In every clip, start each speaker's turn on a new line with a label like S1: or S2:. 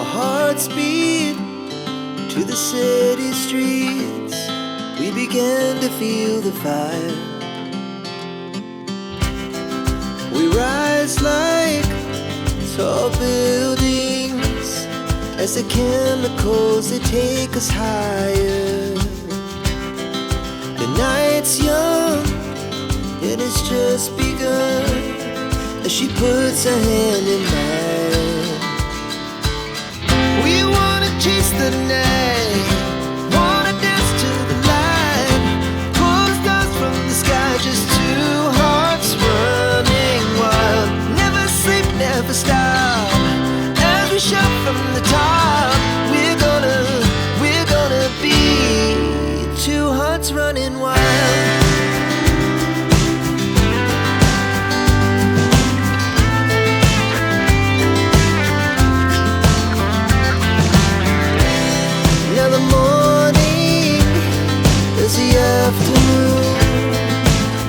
S1: Our hearts beat to the city streets. We began to feel the fire. We rise like tall buildings as the chemicals, they take us higher. The night's young, it has just begun, as she puts her hand in mine. We wanna chase the night, wanna dance to the light, pull the stars from the sky, just two hearts running wild. Never sleep, never stop, as we shout from the top. We're gonna be two hearts running wild. Now the morning is the afternoon.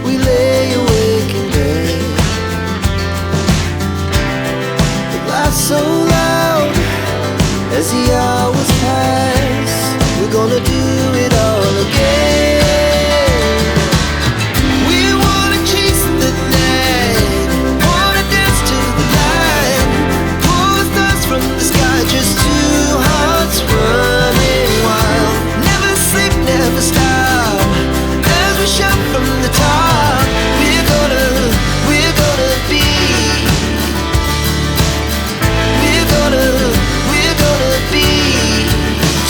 S1: We lay awake in bed. The laughs so loud as the hours pass. We're gonna do it all again. We wanna chase the night, wanna dance to the light, pull the stars from the sky, just two hearts running wild. Never sleep, never stop, as we shout from the top. We're gonna be, we're gonna be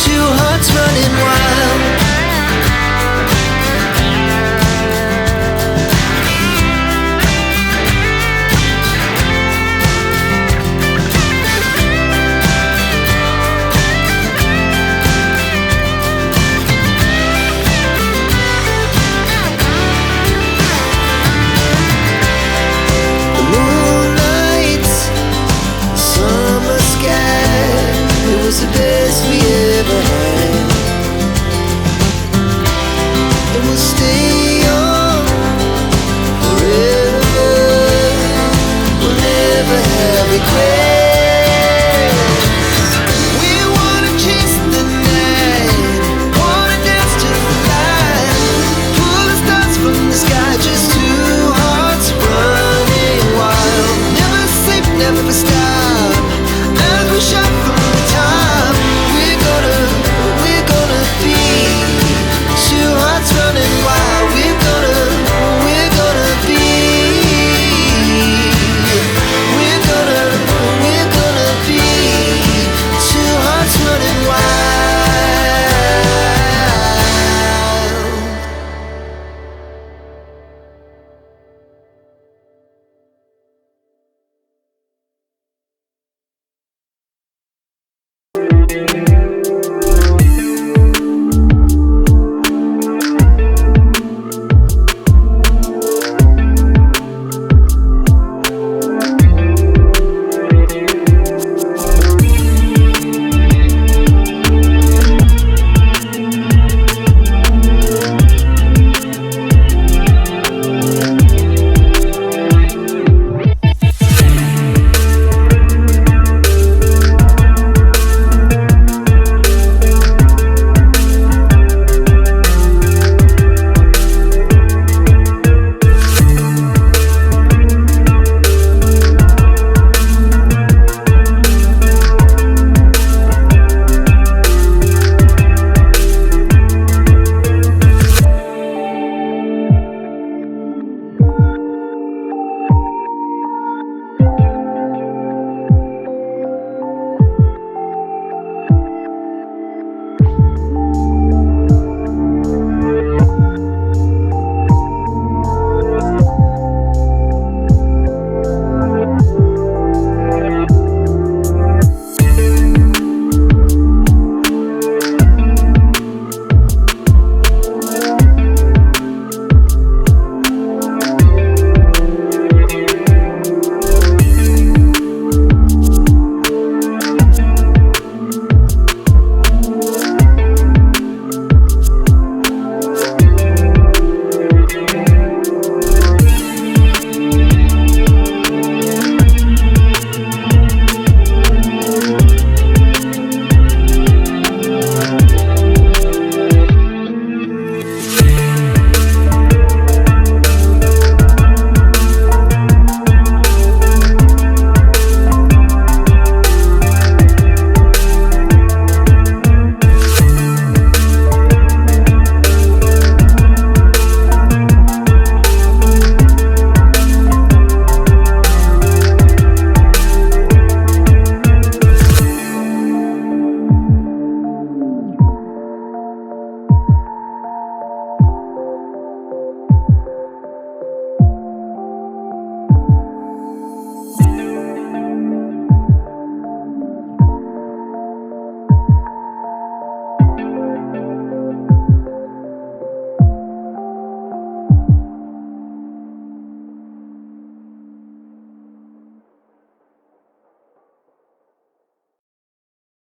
S1: two hearts running wild. The moonlight, summer sky, it was the best we ever had. And we'll stay on forever. We'll never have regrets. We wanna chase the night, wanna dance to the light, pull the stars from the sky, just two hearts running wild. Never sleep, never stop, as we shout from the top. We're gonna be two hearts running wild. We're gonna be, we're gonna be two hearts running wild.